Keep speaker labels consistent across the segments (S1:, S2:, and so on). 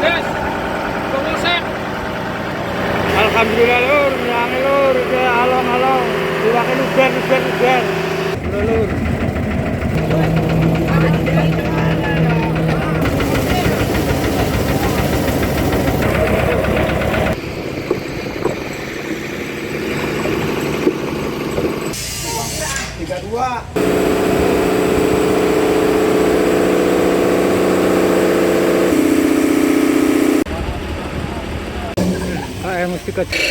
S1: Yes. Pengusek.
S2: Alhamdulillah lur, nyanyi lur, ke along-along, diwakin ugan. Lur. Tiga dua. Mesti kecil.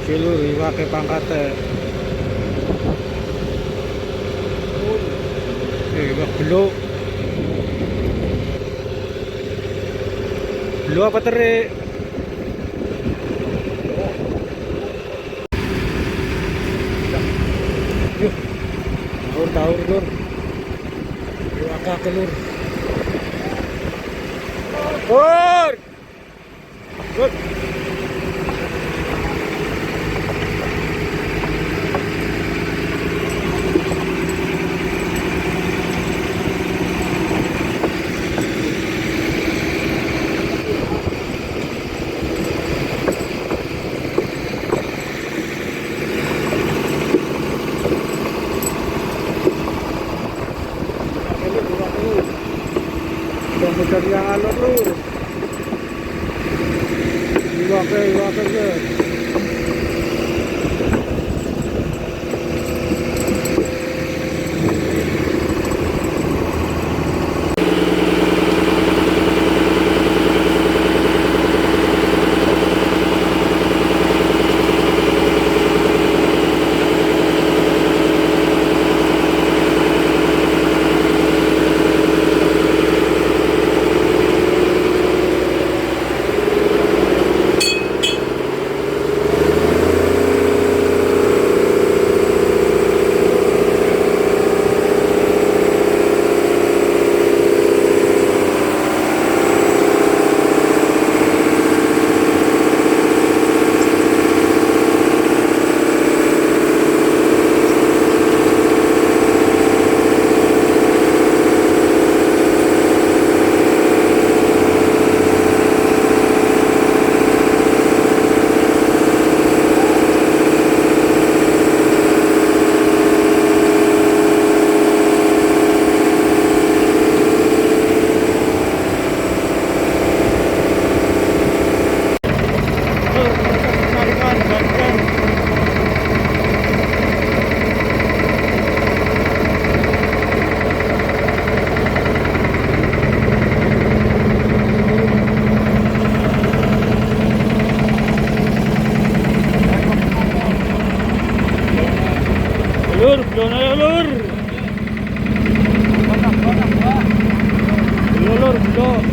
S2: Lur, pakai pangkatnya. Belum. Belum apa terik? Tahu lur. Pakai lur. Lur. Lur. Dari yang alur lur. Iwake. Lur, belum ada lur. Belum lur, belum.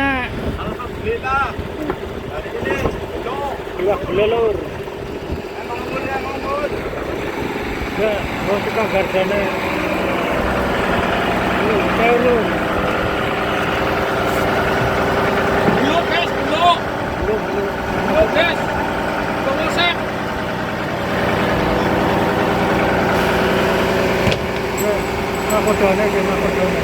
S2: enak.
S3: Alhamdulillah. Hari ini belum.
S2: Iwak belo lur.
S3: Emang ngebut.
S2: Ya, mau suka gardane. Saya lur.
S1: Belum guys, belum.
S2: Belum.
S1: Belum guys. Tunggu sek.
S2: Ya, makodone ya makodone.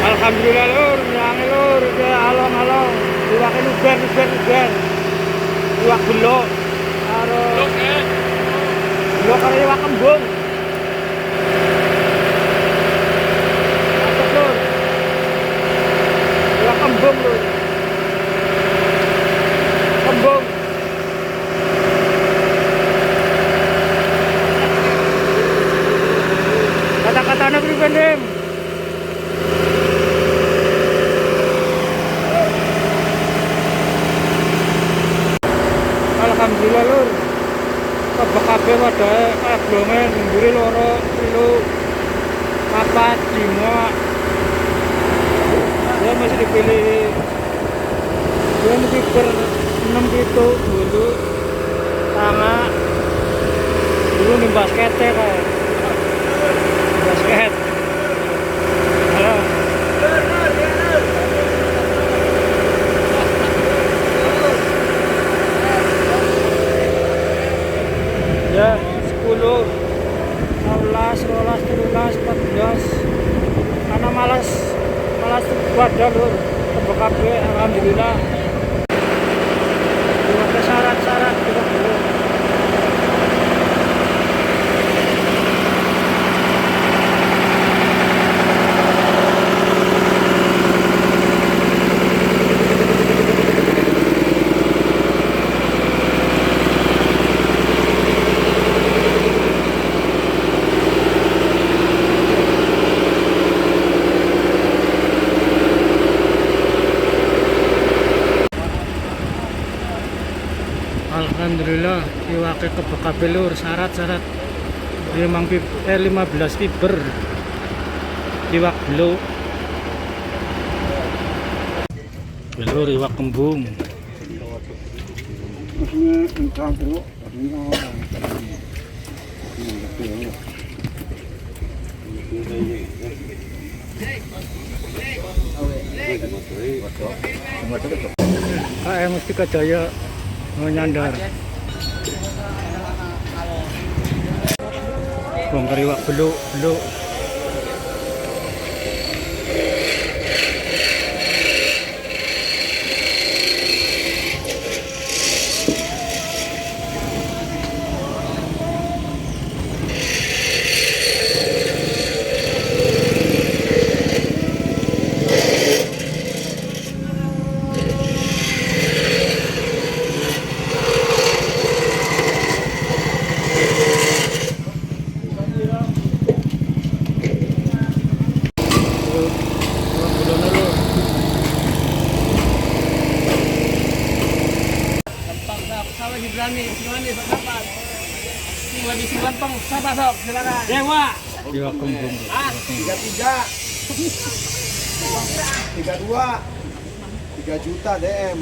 S2: Alhamdulillah lur, nyanyi lur, ya along-along. Iwake luber. Iwak belo. Karo
S1: Belum guys.
S2: belo karo iwak kembung. Mantap lur. Iwak kembung lur. Kembung. Kata-katanya pripun, Dim? Alhamdulillah lur. Kabeh wadahe ablonge mburi loro, telu, papat, lima. Ya masih dipilih. Dia mesti ber 6 itu dulu. Tanga. Dulu nih basketnya kayak. Basket. Halo. Ya 10 16 12 13 14 karena malas wadah lur tebak kabeh alhamdulillah pakai syarat-syarat kita dulu. Alhamdulillah iwake kebekap lur syarat-syarat 15 fiber iwak belo lur iwak kembung kayak mesti kejaya nyandar bongkar iwak belo
S1: Kalau diberani, gimana dapat? Tinggal di Siwan Pong, siapa sok? Silakan. Dewa.
S2: iwak kembung
S3: 32 3 juta DM.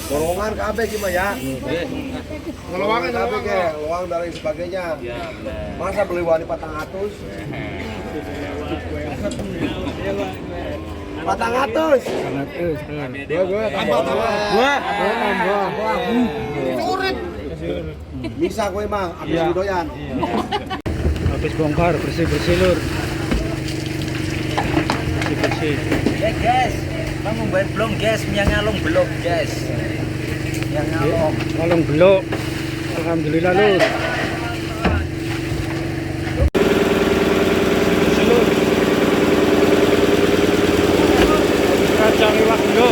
S3: Golongan KB gimana ya? Golongan KB ke, luang dari sebagainya. Masa beli wani 400? 400. Gua bisa gue mah, habis doyan.
S2: habis bongkar bersih lur bersih
S4: Guys, kamu main belum guys, yang ngalung belum guys, yang ngalung.
S2: Ngalung belo alhamdulillah lur kacang iwak belo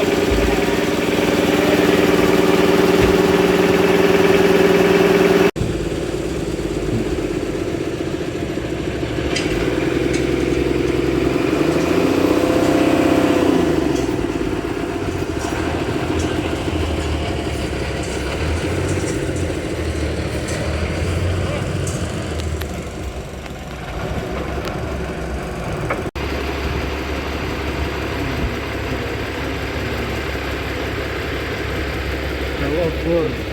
S2: Oh, bur.